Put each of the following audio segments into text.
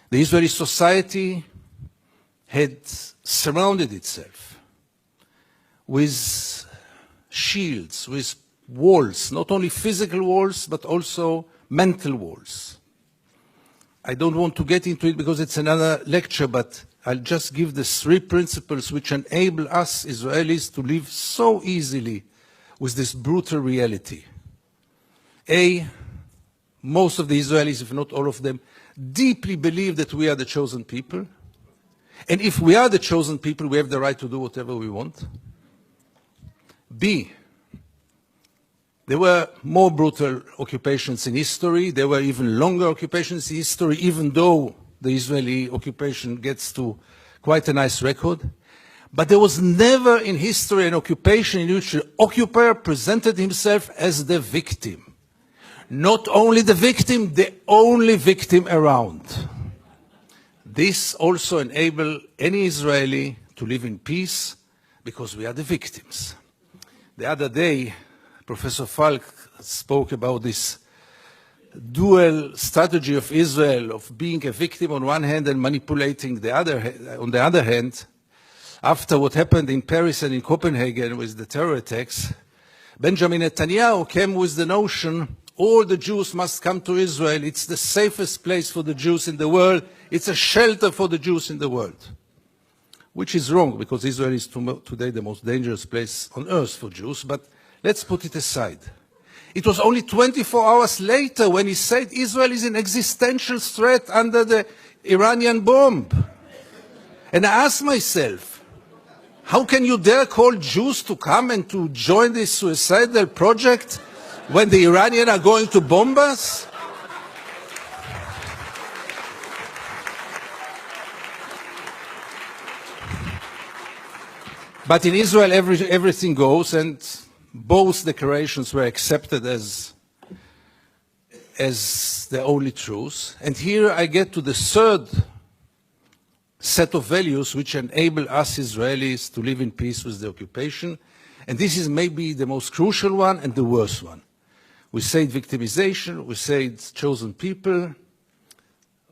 The Israeli society had surrounded itself with shields, with walls, not only physical walls, but also mental walls. I don't want to get into it because it's another lecture, but I'll just give the 3 principles which enable us Israelis to live so easily with this brutal reality. A, most of the Israelis, if not all of them, deeply believe that we are the chosen people. And if we are the chosen people, we have the right to do whatever we want. B, there were more brutal occupations in history. There were even longer occupations in history, even though the Israeli occupation gets to quite a nice record. But there was never in history an occupation in which the occupier presented himself as the victim. Not only the victim, the only victim around. This also enables any Israeli to live in peace because we are the victims. The other day, Professor Falk spoke about this dual strategy of Israel of being a victim on one hand and manipulating on the other hand. After what happened in Paris and in Copenhagen with the terror attacks, Benjamin Netanyahu came with the notion all the Jews must come to Israel. It's the safest place for the Jews in the world. It's a shelter for the Jews in the world. Which is wrong, because Israel is today the most dangerous place on earth for Jews. But let's put it aside. It was only 24 hours later when he said Israel is an existential threat under the Iranian bomb. And I asked myself, how can you dare call Jews to come and to join this suicidal project when the Iranians are going to bomb us? But in Israel, everything goes, and both declarations were accepted as the only truth. And here I get to the 3rd set of values which enable us Israelis to live in peace with the occupation. And this is maybe the most crucial one and the worst one. We say victimization, we say chosen people.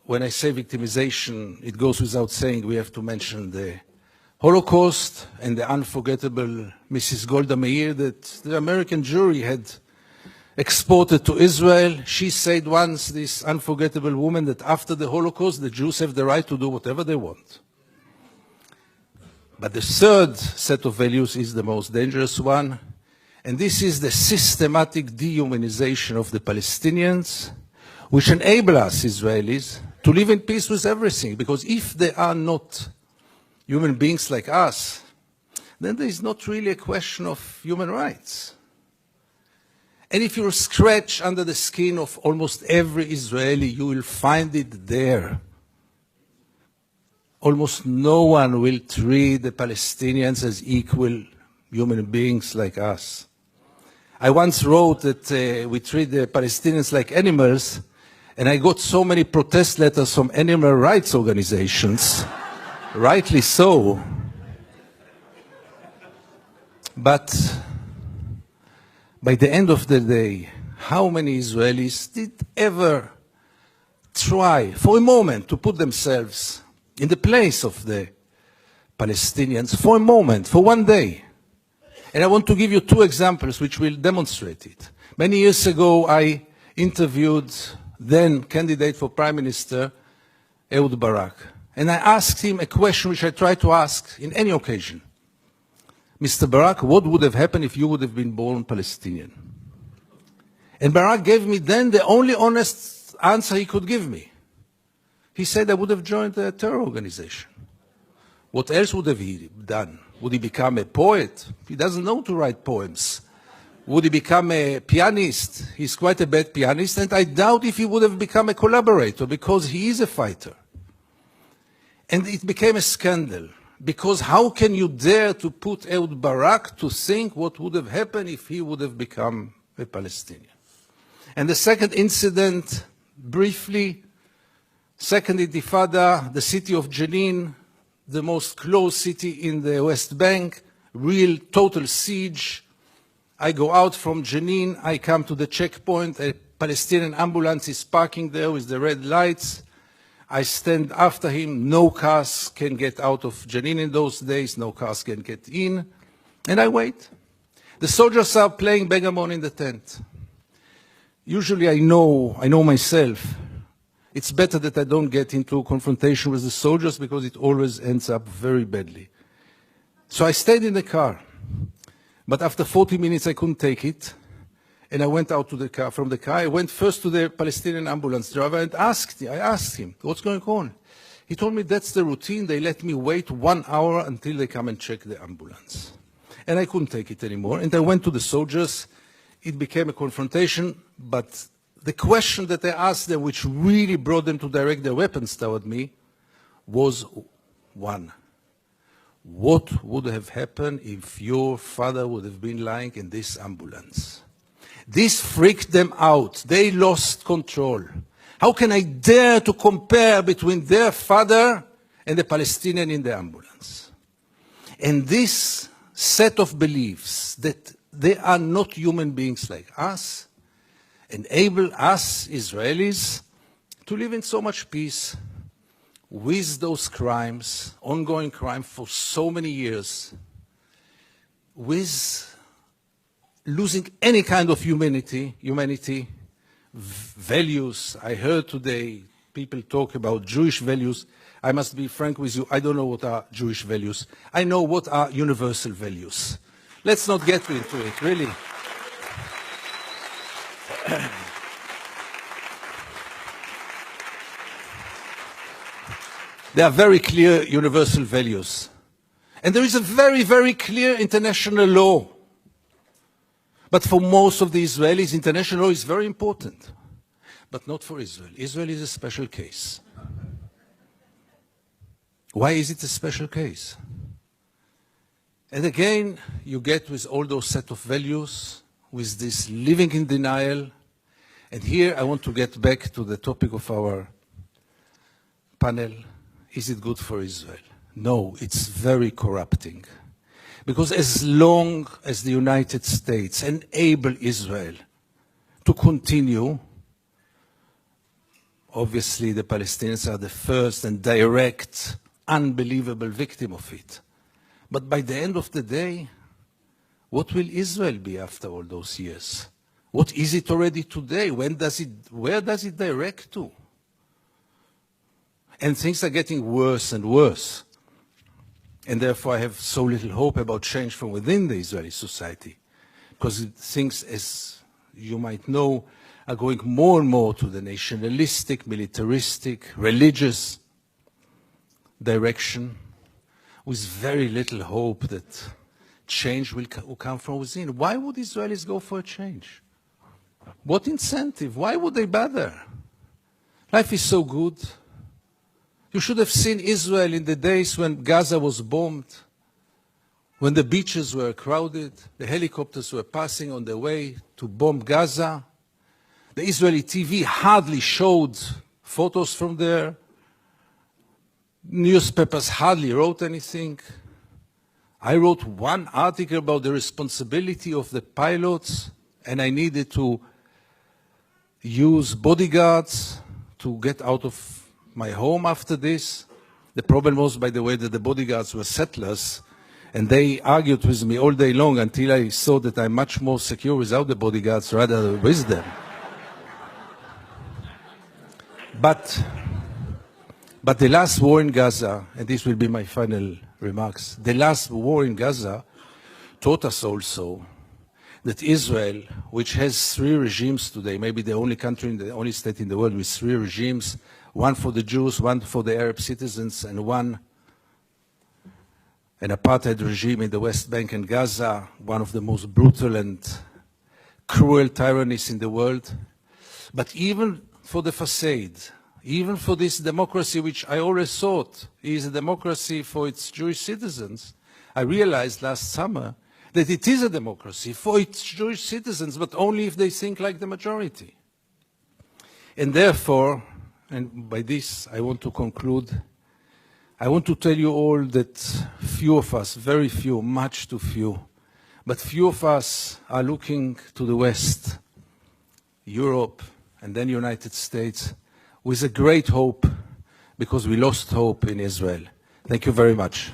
When I say victimization, it goes without saying we have to mention the Holocaust and the unforgettable Mrs. Golda Meir that the American jury had exported to Israel. She said once, this unforgettable woman, that after the Holocaust, the Jews have the right to do whatever they want. But the 3rd set of values is the most dangerous one, and this is the systematic dehumanization of the Palestinians, which enable us Israelis to live in peace with everything, because if they are not human beings like us, then there is not really a question of human rights. And if you scratch under the skin of almost every Israeli, you will find it there. Almost no one will treat the Palestinians as equal human beings like us. I once wrote that we treat the Palestinians like animals, and I got so many protest letters from animal rights organizations. Rightly so. But by the end of the day, how many Israelis did ever try for a moment to put themselves in the place of the Palestinians for a moment, for one day? And I want to give you 2 examples which will demonstrate it. Many years ago, I interviewed then candidate for Prime Minister Ehud Barak. And I asked him a question which I try to ask in any occasion. Mr. Barak, what would have happened if you would have been born Palestinian? And Barak gave me then the only honest answer he could give me. He said I would have joined a terror organization. What else would have he done? Would he become a poet? He doesn't know to write poems. Would he become a pianist? He's quite a bad pianist, and I doubt if he would have become a collaborator, because he is a fighter. And it became a scandal, because how can you dare to put Ehud Barak to think what would have happened if he would have become a Palestinian? And the second incident, briefly, Second Intifada, the city of Jenin, the most closed city in the West Bank, real total siege. I go out from Jenin, I come to the checkpoint, a Palestinian ambulance is parking there with the red lights. I stand after him. No cars can get out of Jenin in those days. No cars can get in. And I wait. The soldiers are playing backgammon in the tent. Usually I know myself. It's better that I don't get into confrontation with the soldiers because it always ends up very badly. So I stayed in the car. But after 40 minutes I couldn't take it. And I went out to the car. From the car, I went first to the Palestinian ambulance driver and I asked him, what's going on? He told me that's the routine. They let me wait 1 hour until they come and check the ambulance. And I couldn't take it anymore. And I went to the soldiers. It became a confrontation. But the question that I asked them, which really brought them to direct their weapons toward me, was one. What would have happened if your father would have been lying in this ambulance? This freaked them out. They lost control. How can I dare to compare between their father and the Palestinian in the ambulance? And this set of beliefs that they are not human beings like us enable us Israelis to live in so much peace with those crimes, ongoing crime for so many years, with losing any kind of humanity, values. I heard today people talk about Jewish values. I must be frank with you, I don't know what are Jewish values. I know what are universal values. Let's not get into it, really. There are very clear universal values. And there is a very, very clear international law. But for most of the Israelis, international law is very important. But not for Israel. Israel is a special case. Why is it a special case? And again, you get with all those set of values, with this living in denial. And here I want to get back to the topic of our panel. Is it good for Israel? No, it's very corrupting. Because as long as the United States enable Israel to continue, obviously the Palestinians are the first and direct, unbelievable victim of it. But by the end of the day, what will Israel be after all those years? What is it already today? Where does it direct to? And things are getting worse and worse. And therefore I have so little hope about change from within the Israeli society. Because things, as you might know, are going more and more to the nationalistic, militaristic, religious direction, with very little hope that change will come from within. Why would Israelis go for a change? What incentive? Why would they bother? Life is so good. You should have seen Israel in the days when Gaza was bombed, when the beaches were crowded, the helicopters were passing on their way to bomb Gaza. The Israeli TV hardly showed photos from there. Newspapers hardly wrote anything. I wrote one article about the responsibility of the pilots, and I needed to use bodyguards to get out of my home after this. The problem was, by the way, that the bodyguards were settlers, and they argued with me all day long until I saw that I'm much more secure without the bodyguards rather than with them. But the last war in Gaza, and this will be my final remarks, the last war in Gaza taught us also that Israel, which has 3 regimes today, maybe the only country, the only state in the world with 3 regimes, one for the Jews, one for the Arab citizens, and an apartheid regime in the West Bank and Gaza, one of the most brutal and cruel tyrannies in the world. But even for the facade, even for this democracy, which I always thought is a democracy for its Jewish citizens, I realized last summer that it is a democracy for its Jewish citizens, but only if they think like the majority. And therefore, and by this I want to conclude, I want to tell you all that few of us, very few, much too few, but few of us are looking to the West, Europe, and then United States, with a great hope because we lost hope in Israel. Thank you very much.